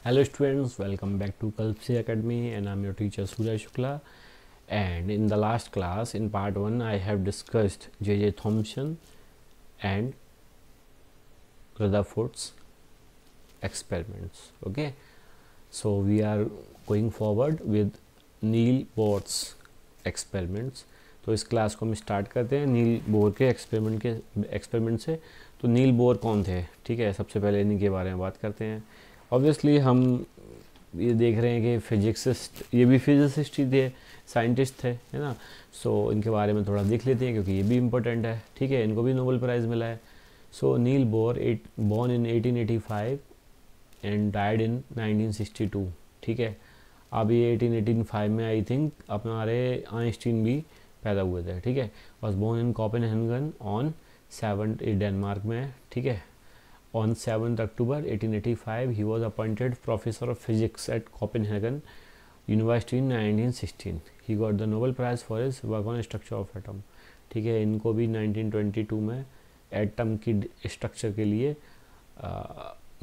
Hello students, welcome back to Kalpsi Academy and I'm your teacher Surya Shukla. And in the last class, in part 1, I have discussed J.J. Thomson and Rutherford's experiments. Okay, so we are going forward with Niels Bohr's experiments. तो इस class को हम start करते हैं Niels Bohr के experiment से. तो Niels Bohr कौन थे? ठीक है, सबसे पहले इनके बारे में बात करते हैं. ऑब्वियसली हम ये देख रहे हैं कि फिजिक्सिस्ट, ये भी फिजिसिस्ट ही थे, साइंटिस्ट थे, है ना. सो इनके बारे में थोड़ा देख लेते हैं क्योंकि ये भी इम्पोर्टेंट है. ठीक है, इनको भी नोबेल प्राइज़ मिला है. So Niels Bohr born in 1885 and died in 1962. ठीक है, अब ये 1885 में आई थिंक हमारे आइंस्टीन भी पैदा हुए थे. ठीक है, was born in Copenhagen on 7 Denmark में. ठीक है, on 7th October 1885 he was appointed professor of physics at Copenhagen University in 1916. he got the Nobel Prize for his work on structure of atom. ठीक है, इनको भी 1922 में atom की structure के लिए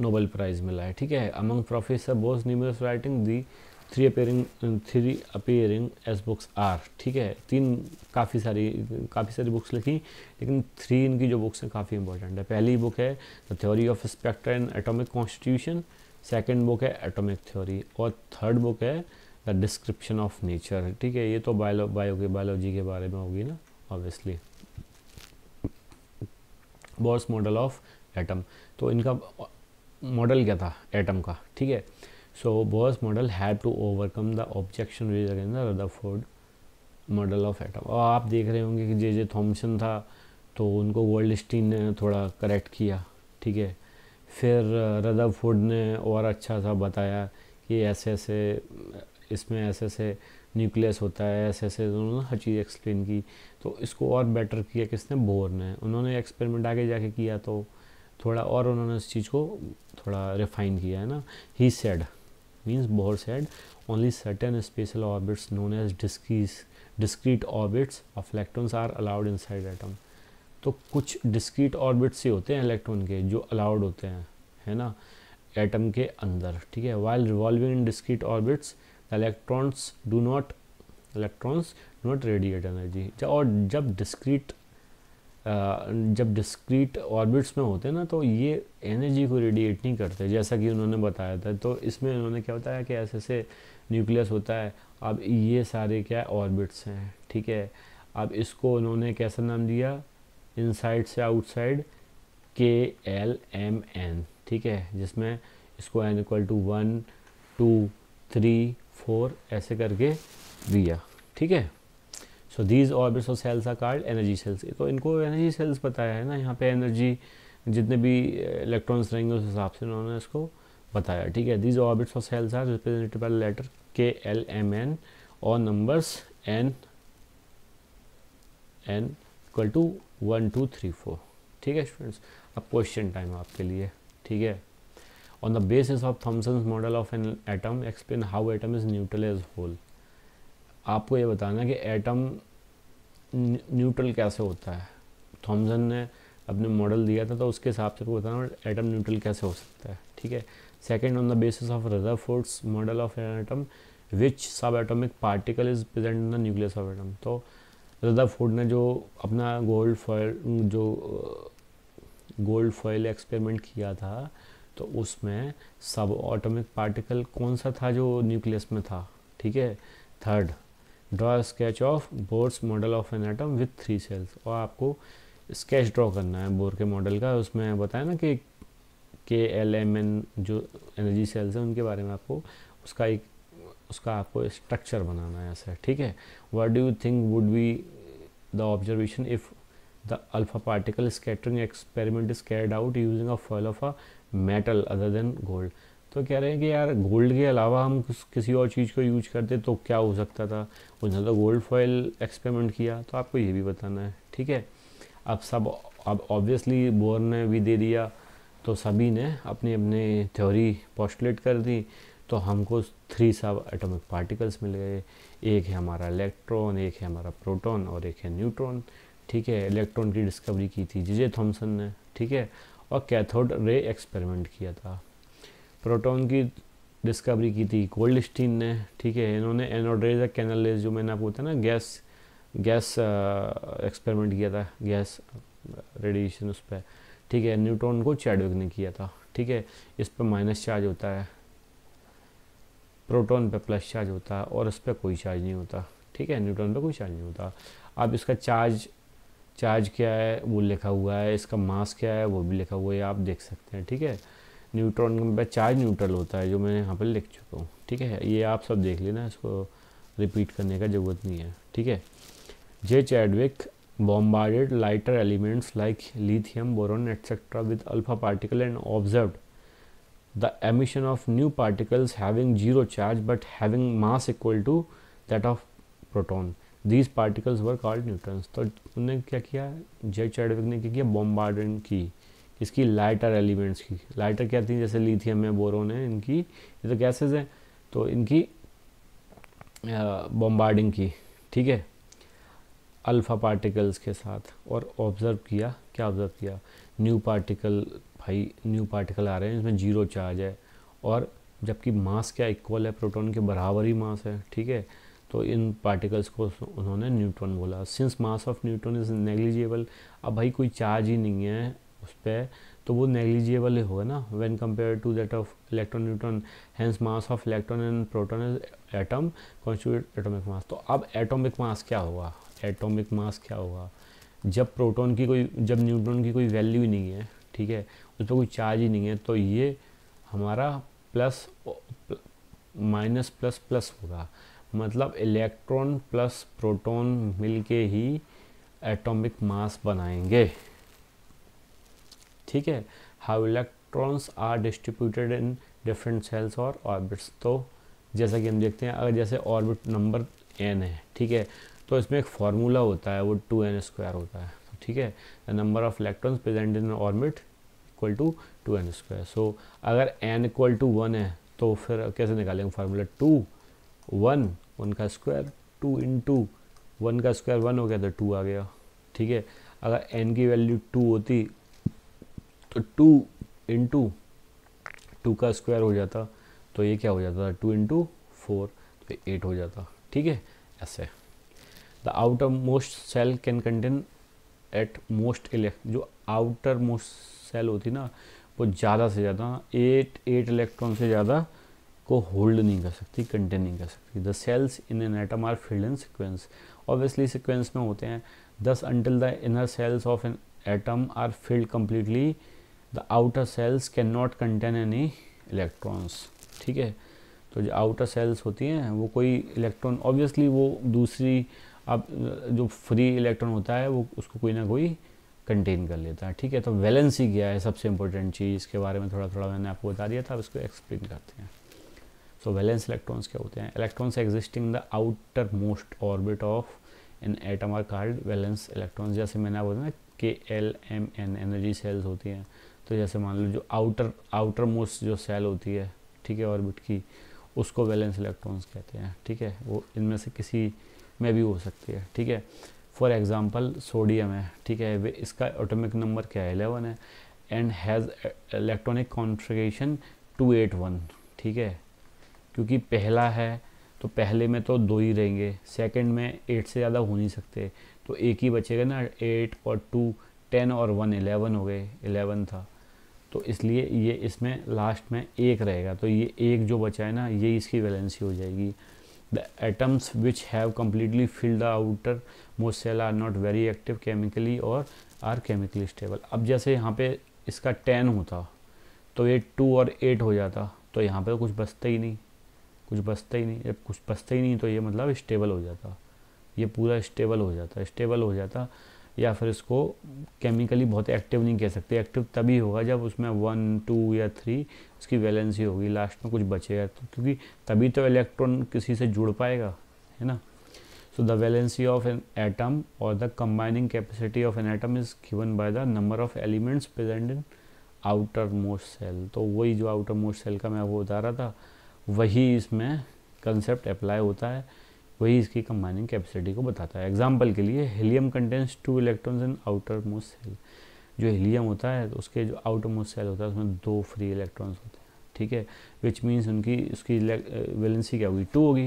नोबेल प्राइज़ मिला है. ठीक है, among professor Bohr's numerous writing the three appearing as books are. ठीक है, काफ़ी सारी बुक्स लिखी, लेकिन 3 इनकी जो बुक्स हैं काफ़ी इंपॉर्टेंट है. पहली बुक है the theory of spectra and atomic constitution, second book है एटॉमिक थ्योरी, और थर्ड बुक है द डिस्क्रिप्शन ऑफ नेचर. ठीक है, ये तो बायोलॉजी के बारे में होगी ना obviously. Bourse model of atom, तो इनका मॉडल क्या था एटम का? ठीक है, so Bohr's model had to overcome the objection raised against the Rutherford model of atom. और आप देख रहे होंगे कि जे थॉमसन था तो उनको गोल्डस्टीन ने थोड़ा करेक्ट किया. ठीक है, फिर रदरफोर्ड ने और अच्छा सा बताया कि ऐसे इसमें ऐसे न्यूक्लियस होता है, ऐसे उन्होंने हर चीज़ एक्सप्लेन की. तो इसको और बेटर किया किसने? बोर ने. उन्होंने एक्सपेरिमेंट आगे जाके किया तो थोड़ा और उन्होंने इस चीज़ को थोड़ा रिफाइन किया, है ना. He said means Bohr said only certain special orbits known as discrete orbits of electrons are allowed inside atom. तो कुछ डिस्क्रीट ऑर्बिट्स ही होते हैं इलेक्ट्रॉन के जो अलाउड होते हैं, है ना, एटम के अंदर. ठीक है, while revolving in discrete orbits the electrons do not radiate energy. और जब डिस्क्रीट ऑर्बिट्स में होते हैं ना तो ये एनर्जी को रेडिएट नहीं करते, जैसा कि उन्होंने बताया था. तो इसमें उन्होंने क्या बताया कि ऐसे न्यूक्लियस होता है. अब ये सारे क्या ऑर्बिट्स हैं. ठीक है, अब इसको उन्होंने कैसा नाम दिया? इनसाइड से आउटसाइड KLMN. ठीक है, जिसमें इसको n = 1 2 3 4 ऐसे करके दिया. ठीक है, सो दीज ऑर्बिट्स और shells are called energy shells. तो इनको एनर्जी सेल्स बताया है ना, यहाँ पे एनर्जी जितने भी इलेक्ट्रॉन्स रहेंगे उस हिसाब से उन्होंने इसको बताया. ठीक है, दीज ऑर्बिट्स और shells are represented by letter KLMN और नंबर्स n = 1 2 3 4. ठीक है स्टूडेंट्स, अब क्वेश्चन टाइम आपके लिए. ठीक है, on the basis of Thomson's model of an atom explain how atom is neutral as whole. आपको ये बताना कि एटम न्यूट्रल कैसे होता है. थॉमसन ने अपने मॉडल दिया था तो उसके हिसाब से बताना एटम न्यूट्रल कैसे हो सकता है. ठीक है, second on the basis of Rutherford's model of an atom which subatomic particle is present in the nucleus of atom. तो रदरफोर्ड ने जो अपना गोल्ड फॉयल एक्सपेरिमेंट किया था तो उसमें सब एटॉमिक पार्टिकल कौन सा था जो न्यूक्लियस में था. ठीक है, third draw sketch of Bohr's model of an atom with 3 shells. और आपको स्केच ड्रॉ करना है बोर के मॉडल का. उसमें बताया ना कि KLMN जो एनर्जी सेल्स हैं उनके बारे में आपको उसका आपको स्ट्रक्चर बनाना है ऐसा. ठीक है, what do you think would be the observation if the alpha particle scattering experiment is carried out using a foil of a metal other than gold. तो कह रहे हैं कि यार गोल्ड के अलावा हम किसी और चीज़ को यूज करते तो क्या हो सकता था. उन्होंने तो गोल्ड फॉयल एक्सपेरिमेंट किया, तो आपको ये भी बताना है. ठीक है, अब ऑब्वियसली बोर ने भी दे दिया तो सभी ने अपनी अपनी थ्योरी पोस्टुलेट कर दी. तो हमको 3 सब एटॉमिक पार्टिकल्स मिल गए. एक है हमारा इलेक्ट्रॉन, एक है हमारा प्रोटॉन और एक है न्यूट्रॉन. ठीक है, इलेक्ट्रॉन की डिस्कवरी की थी जे थॉमसन ने. ठीक है, और कैथोड रे एक्सपेरिमेंट किया था. प्रोटॉन की डिस्कवरी की थी गोल्डस्टीन ने, ठीक है। इन्होंने एनोड्रेज कैनलेज, जो मैंने आपको बताया ना, गैस एक्सपेरिमेंट किया था, गैस रेडिएशन उस पर, ठीक है। न्यूट्रॉन को चैडविक ने किया था, ठीक है। इस पर माइनस चार्ज होता है, प्रोटॉन पे प्लस चार्ज होता है, और इस पर कोई चार्ज नहीं होता, ठीक है। न्यूट्रॉन पे कोई चार्ज नहीं होता। अब इसका चार्ज क्या है वो लिखा हुआ है, इसका मास क्या है वो भी लिखा हुआ है, आप देख सकते हैं, ठीक है। न्यूट्रॉन पे चार्ज न्यूट्रल होता है, जो मैंने यहाँ पर लिख चुका हूँ, ठीक है। ये आप सब देख लेना, इसको रिपीट करने का ज़रूरत नहीं है, ठीक है। जे Chadwick bombarded lighter elements like lithium, boron, etc. with alpha particle and observed the emission of new particles having zero charge but having mass equal to that of proton. These particles were called neutrons. तो उन्होंने क्या किया, जे Chadwick ने क्या किया, bombarding की इसकी lighter elements की। लाइटर क्या थी, जैसे लिथियम है, बोरोन है, इनकी ये तो गैसेज हैं, तो इनकी बॉम्बार्डिंग की, ठीक है, अल्फ़ा पार्टिकल्स के साथ। और ऑब्ज़र्व किया, क्या ऑब्ज़र्व किया, न्यू पार्टिकल, भाई न्यू पार्टिकल आ रहे हैं, इसमें जीरो चार्ज है, और जबकि मास क्या इक्वल है, प्रोटॉन के बराबर ही मास है, ठीक है। तो इन पार्टिकल्स को उन्होंने न्यूट्रॉन बोला। Since mass of neutron is negligible, अब भाई कोई चार्ज ही नहीं है उस पर, तो वो नेग्लिजिबल ही होगा ना, when compare to that of electron neutron, hence mass of electron and proton is atom constitute atomic mass. तो अब एटॉमिक मास क्या होगा, एटॉमिक मास क्या होगा, जब न्यूट्रॉन की कोई वैल्यू ही नहीं है, ठीक है, उस पर कोई चार्ज ही नहीं है, तो ये हमारा प्लस माइनस प्लस प्लस होगा, मतलब इलेक्ट्रॉन प्लस प्रोटॉन मिलके ही एटॉमिक मास बनाएंगे, ठीक है। How electrons are distributed in different shells और ऑर्बिट्स। तो जैसा कि हम देखते हैं, अगर जैसे ऑर्बिट नंबर n है, ठीक है, तो इसमें एक फार्मूला होता है, वो 2n² होता है, ठीक है। The number of electrons present in orbit equal to 2n²। So अगर n इक्वल टू 1 है, तो फिर कैसे निकालेंगे फार्मूला, 1 का स्क्वायर, 2 इंटू 1 का स्क्वायर 1 हो गया, तो 2 आ गया, ठीक है। अगर n की वैल्यू 2 होती तो 2 इंटू 2 का स्क्वायर हो जाता, तो ये क्या हो जाता था, 2 इंटू 4, तो 8 हो जाता, ठीक है। ऐसे the outermost shell can contain at most जो आउटर मोस्ट सेल होती ना, वो ज़्यादा से ज़्यादा 8 इलेक्ट्रॉन से ज़्यादा को होल्ड नहीं कर सकती, कंटेन नहीं कर सकती। The shells in an atom are filled in sequence, obviously sequence में होते हैं। Thus until the inner shells of an atom are filled completely the outer shells can not contain any electrons, ठीक है। तो जो आउटर सेल्स होती हैं वो कोई इलेक्ट्रॉन, ऑब्वियसली वो दूसरी, अब जो फ्री इलेक्ट्रॉन होता है वो उसको कोई ना कोई कंटेन कर लेता है, ठीक है। तो वैलेंसी क्या है, सबसे इंपॉर्टेंट चीज़, इसके बारे में थोड़ा थोड़ा मैंने आपको बता दिया था, अब इसको एक्सप्लेन करते हैं। सो वैलेंस इलेक्ट्रॉन्स क्या होते हैं, electrons existing the outermost orbit of an atom are called valence electrons. जैसे मैंने आपको बताया ना, KLMN एनर्जी सेल्स होती हैं, तो जैसे मान लो जो आउटर मोस्ट जो सेल होती है, ठीक है, ऑर्बिट की, उसको वैलेंस इलेक्ट्रॉन्स कहते हैं, ठीक है। वो इनमें से किसी में भी हो सकती है, ठीक है। फॉर एग्जांपल सोडियम है, ठीक है, वे इसका एटॉमिक नंबर क्या है, 11 है, एंड हैज़ इलेक्ट्रॉनिक कॉन्फ़िगरेशन 281, ठीक है। क्योंकि पहला है तो पहले में तो 2 ही रहेंगे, सेकंड में 8 से ज़्यादा हो नहीं सकते, तो एक ही बचेगा ना, 8 और 2 10 और 1 11 हो गए, 11 था, तो इसलिए ये इसमें लास्ट में एक रहेगा, तो ये एक जो बचा है ना, ये इसकी वैलेंसी हो जाएगी। The atoms which have completely filled the outermost shell are not very active chemically और आर केमिकली स्टेबल। अब जैसे यहाँ पे इसका 10 होता तो ये 2 और 8 हो जाता, तो यहाँ पे कुछ बचता ही नहीं, जब कुछ बचता ही नहीं तो ये मतलब स्टेबल हो जाता, ये पूरा स्टेबल हो जाता, या फिर इसको केमिकली बहुत एक्टिव नहीं कह सकते। एक्टिव तभी होगा जब उसमें 1 2 या 3 उसकी वैलेंसी होगी, लास्ट में कुछ बचेगा, तो क्योंकि तभी तो इलेक्ट्रॉन किसी से जुड़ पाएगा, है ना। So the valency of an atom और the combining capacity of an atom is given by the number of elements present in outermost shell. तो वही जो आउटर मोस्ट सेल का मैं वो बता रहा था, वही इसमें कंसेप्ट अप्लाई होता है, वही इसकी कंबाइनिंग कैपेसिटी को बताता है। एग्जाम्पल के लिए helium contains 2 electrons in outermost shell. जो हीलियम होता है तो उसके जो आउटर मोस्ट सेल होता है उसमें 2 फ्री इलेक्ट्रॉन्स होते हैं, ठीक है, विच मीन्स उसकी वैलेंसी क्या होगी, 2 होगी।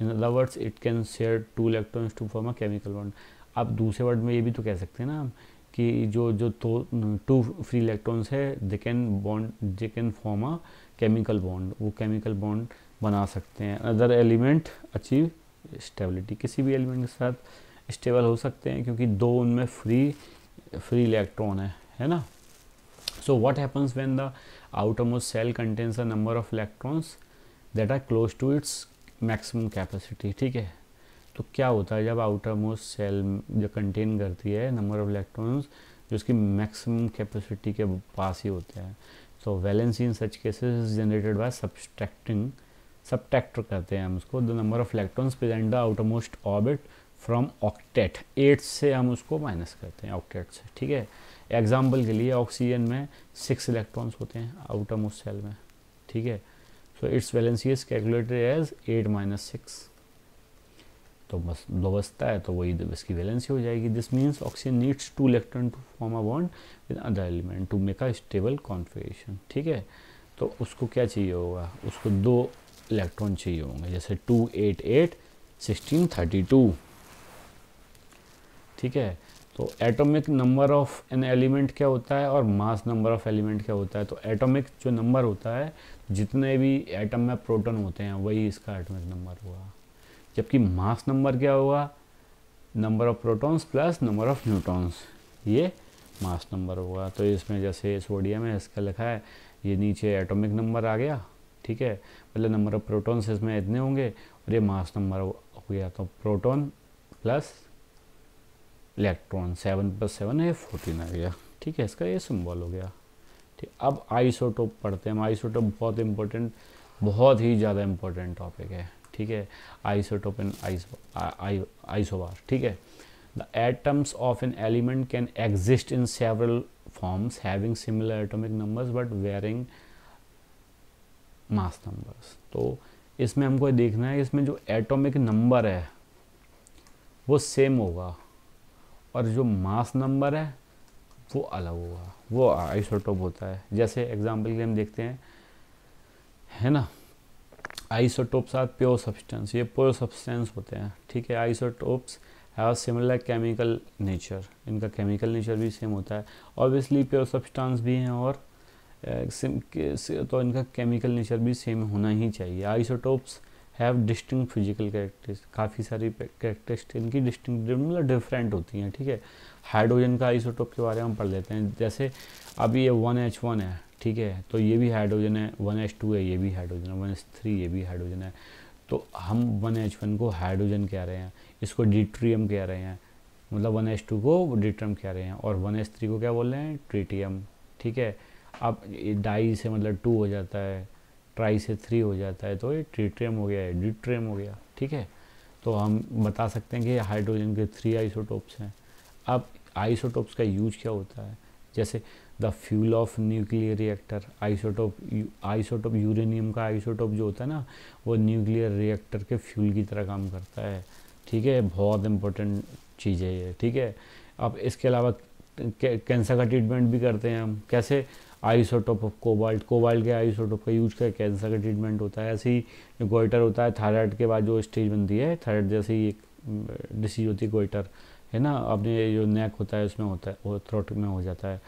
In other words it can share 2 electrons to form a chemical bond. अब दूसरे वर्ड में ये भी तो कह सकते हैं ना हम कि जो 2 फ्री इलेक्ट्रॉन्स है they can form a chemical bond, वो केमिकल बॉन्ड बना सकते हैं। अदर एलिमेंट अचीव स्टेबिलिटी, किसी भी एलिमेंट के साथ स्टेबल हो सकते हैं क्योंकि 2 उनमें फ्री इलेक्ट्रॉन है ना। So what happens when the outermost cell contains a number of electrons that are close to its maximum capacity, ठीक है। तो क्या होता है जब आउटर मोस्ट सेल जो कंटेन करती है नंबर ऑफ इलेक्ट्रॉन्स जो उसकी मैक्सिमम कैपेसिटी के पास ही होते हैं। So valency in such cases is generated by subtractor करते हैं हम उसको, the number of electrons present the outermost orbit from octet, 8 से हम उसको माइनस करते हैं ऑक्टेट से, ठीक है। एग्जाम्पल के लिए ऑक्सीजन में 6 इलेक्ट्रॉन्स होते हैं आउटर मोस्ट सेल में, ठीक है। So its valency is calculated as 8 - 6, तो बस 2 बचता है तो वही इसकी वैलेंसी हो जाएगी। This means oxygen needs 2 electron to form a bond with other element to make a stable configuration, ठीक है। तो उसको क्या चाहिए होगा, उसको 2 इलेक्ट्रॉन चाहिए होंगे, जैसे 2 8 8 16 32, ठीक है। तो atomic number of an element क्या होता है और मास नंबर ऑफ एलिमेंट क्या होता है। तो एटॉमिक जो नंबर होता है, जितने भी एटम में प्रोटॉन होते हैं वही इसका एटॉमिक नंबर हुआ, जबकि मास नंबर क्या होगा, number of protons plus number of neutrons, ये मास नंबर होगा। तो इसमें जैसे सोडियम है इसका लिखा है, ये नीचे एटॉमिक नंबर आ गया, ठीक है, मतलब नंबर ऑफ प्रोटॉन्स इसमें इतने होंगे और ये मास नंबर हो गया, तो प्रोटॉन प्लस इलेक्ट्रॉन 7 + 7 है 14 आ गया, ठीक है, इसका ये सिंबल हो गया, ठीक। अब आइसोटोप पढ़ते हैं हम। आइसोटोप बहुत इंपॉर्टेंट, बहुत ही ज़्यादा इंपॉर्टेंट टॉपिक है, ठीक है। आइसोटोप एंड आइसोबार, ठीक है। The atoms of an element can exist in several forms having similar atomic numbers but wearing mass numbers. तो इसमें हमको देखना है, इसमें जो एटॉमिक नंबर है वो सेम होगा और जो मास नंबर है वो अलग होगा, वो आइसोटोप होता है। जैसे एग्जांपल के लिए हम देखते हैं, है ना, आइसोटोप्स आर प्योर सब्सटेंस, ये प्योर सब्सटेंस होते हैं, ठीक है। Isotopes have similar chemical nature, इनका केमिकल नेचर भी सेम होता है। ऑब्वियसली प्योर सब्सटेंस भी हैं और तो इनका केमिकल नेचर भी सेम होना ही चाहिए। Isotopes have distinct physical characteristics, काफ़ी सारी कैरेक्टरिस्टिक्स इनकी डिस्टिंक्ट मतलब डिफरेंट होती हैं, ठीक है। हाइड्रोजन का आइसोटोप के बारे में हम पढ़ लेते हैं। जैसे अब ये 1H1 है, ठीक है, तो ये भी हाइड्रोजन है, 1H2 है, ये भी हाइड्रोजन है, 1H3 ये भी हाइड्रोजन है। तो हम 1H1 को हाइड्रोजन कह रहे हैं, इसको ड्यूटेरियम कह रहे हैं, मतलब 1H2 को ड्यूटेरियम कह रहे हैं, और 1H3 को क्या बोल रहे हैं, ट्रिटियम, ठीक है। अब डाई से मतलब 2 हो जाता है, ट्राई से 3 हो जाता है, तो ये ट्रिटियम हो गया है, ड्यूटेरियम हो गया, ठीक है। तो हम बता सकते हैं कि हाइड्रोजन के 3 आइसोटोप्स हैं। अब आइसोटोप्स का यूज क्या होता है, जैसे the fuel of nuclear reactor, isotope uranium का आइसोटोप जो होता है ना, वो न्यूक्लियर रिएक्टर के फ्यूल की तरह काम करता है, ठीक है। बहुत इंपॉर्टेंट चीज़ है ये, ठीक है। अब इसके अलावा कैंसर का ट्रीटमेंट भी करते हैं हम, कैसे, आइसोटोप ऑफ कोबाल्ट के आइसोटोप का यूज कर कैंसर का ट्रीटमेंट होता है। ऐसे ही जो गोइटर होता है, थायराइड के बाद जो स्टेज बनती है, थायराइड जैसे ही एक डिसीज होती है गोइटर, है ना, अपने जो नेक होता है उसमें होता है, वो थ्रोट में हो जाता है,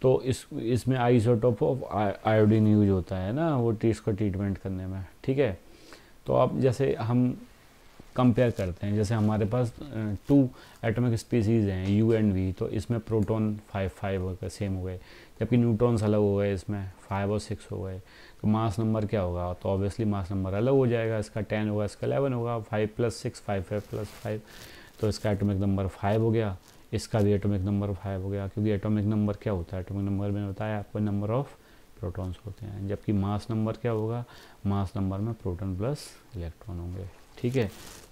तो इसमें आइसोटोप ऑफ आयोडीन यूज होता है ना, वो इसको ट्रीटमेंट करने में, ठीक है। तो अब जैसे हम कंपेयर करते हैं, जैसे हमारे पास 2 एटॉमिक स्पीसीज़ हैं, U एंड V, तो इसमें प्रोटॉन 5 हो गए, सेम हो गए, जबकि न्यूट्रॉन्स अलग हो गए, इसमें 5 और 6 हो गए। तो मास नंबर क्या होगा, तो ऑब्वियसली मास नंबर अलग हो जाएगा, इसका 10 होगा, इसका 11 होगा, 5 + 6 5 + 5, तो इसका एटॉमिक नंबर 5 हो गया, इसका भी एटॉमिक नंबर 5 हो गया, क्योंकि एटॉमिक नंबर क्या होता है, एटॉमिक नंबर में होता है आपको नंबर ऑफ प्रोटॉन्स होते हैं, जबकि मास नंबर क्या होगा, मास नंबर में प्रोटॉन प्लस इलेक्ट्रॉन होंगे, ठीक है।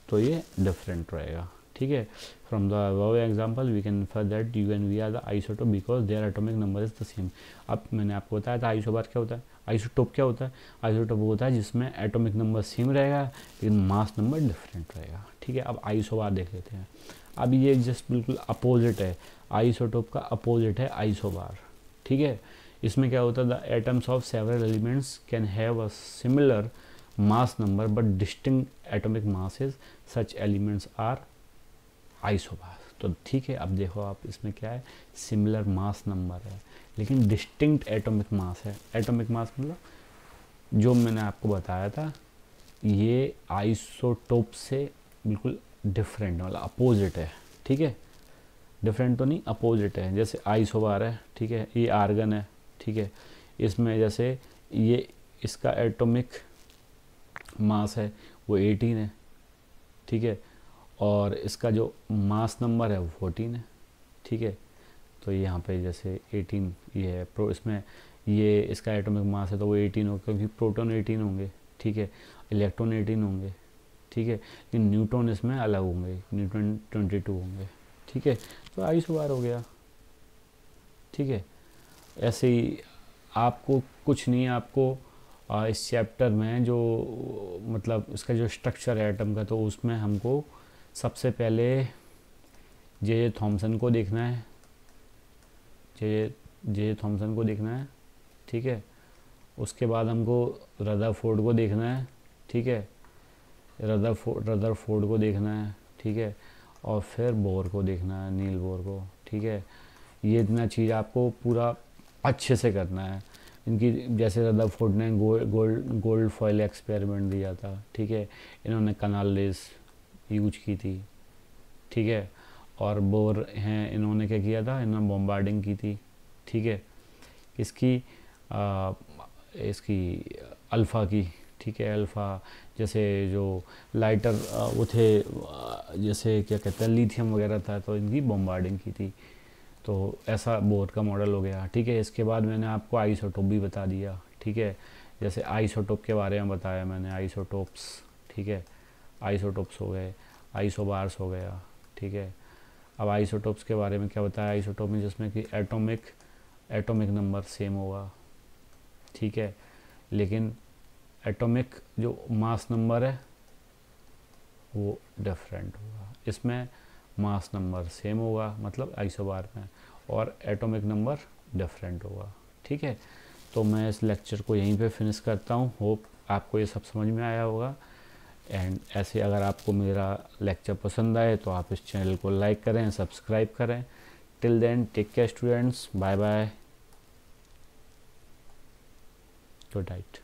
तो ये डिफरेंट रहेगा, ठीक है। From the above example we can infer that U and V are the isotope because their atomic number is the same. अब मैंने आपको बताया था आइसोबार क्या होता है, आइसोटोप क्या होता है, आइसोटोप वो होता है जिसमें एटॉमिक नंबर सेम रहेगा लेकिन मास नंबर डिफरेंट रहेगा, ठीक है। अब आइसोबार देख लेते हैं। अब ये जस्ट बिल्कुल अपोजिट है, आइसोटोप का अपोजिट है आइसोबार, ठीक है। इसमें क्या होता है, the atoms of several elements can have a similar mass number but distinct atomic masses, such elements are isobar. तो ठीक है, अब देखो आप इसमें क्या है, सिमिलर मास नंबर है लेकिन डिस्टिंक्ट एटॉमिक मास है। एटॉमिक मास मतलब जो मैंने आपको बताया था, ये आइसोटोप से बिल्कुल डिफरेंट मतलब अपोजिट है। ठीक है, डिफरेंट तो नहीं, अपोजिट है। जैसे आइसोबार है, ठीक है, ये आर्गन है, ठीक है, इसमें जैसे ये इसका एटॉमिक मास है वो 18 है, ठीक है, और इसका जो मास नंबर है वो 14 है, ठीक है। तो यहाँ पे जैसे 18 ये है प्रो, इसमें ये इसका एटॉमिक मास है तो वो 18 होगा क्योंकि प्रोटॉन 18 होंगे, ठीक है, इलेक्ट्रॉन 18 होंगे, ठीक है, लेकिन न्यूट्रॉन इसमें अलग होंगे, न्यूट्रॉन 22 होंगे, ठीक है। तो आइसोबार हो गया, ठीक है। ऐसे ही आपको कुछ नहीं, आपको इस चैप्टर में जो मतलब इसका जो स्ट्रक्चर है एटम का, तो उसमें हमको सबसे पहले जे थॉमसन को देखना है, जे थॉमसन को देखना है, ठीक है। उसके बाद हमको रदरफोर्ड को देखना है, ठीक है, रदरफोर्ड को देखना है, ठीक है, और फिर बोर को देखना है, नील बोर को, ठीक है। ये इतना चीज़ आपको पूरा अच्छे से करना है। इनकी जैसे रदरफोर्ड ने गोल्ड फॉयल एक्सपेरिमेंट दिया था, ठीक है, इन्होंने कनालिस यूज की थी, ठीक है, और बोर हैं, इन्होंने क्या किया था, इन्होंने बॉम्बार्डिंग की थी, ठीक है, इसकी अल्फ़ा की, ठीक है, अल्फ़ा जैसे जो लाइटर वो थे, जैसे क्या कहते हैं लिथियम वगैरह था, तो इनकी बॉम्बार्डिंग की थी। तो ऐसा बोर का मॉडल हो गया, ठीक है। इसके बाद मैंने आपको आइसोटोप भी बता दिया, ठीक है, जैसे आइसोटोप के बारे में बताया मैंने, आइसोटोप्स, ठीक है, आइसोटोप्स हो गए, आइसोबार्स हो गया, ठीक है। अब आइसोटोप्स के बारे में क्या बताया, आइसोटोप में जिसमें कि एटॉमिक नंबर सेम होगा, ठीक है, लेकिन एटॉमिक जो मास नंबर है वो डिफरेंट होगा। इसमें मास नंबर सेम होगा मतलब आइसोबार में, और एटॉमिक नंबर डिफरेंट होगा, ठीक है। तो मैं इस लेक्चर को यहीं पे फिनिश करता हूँ। होप आपको ये सब समझ में आया होगा। एंड ऐसे अगर आपको मेरा लेक्चर पसंद आए तो आप इस चैनल को लाइक करें, सब्सक्राइब करें। Till then take care students, bye bye, good night.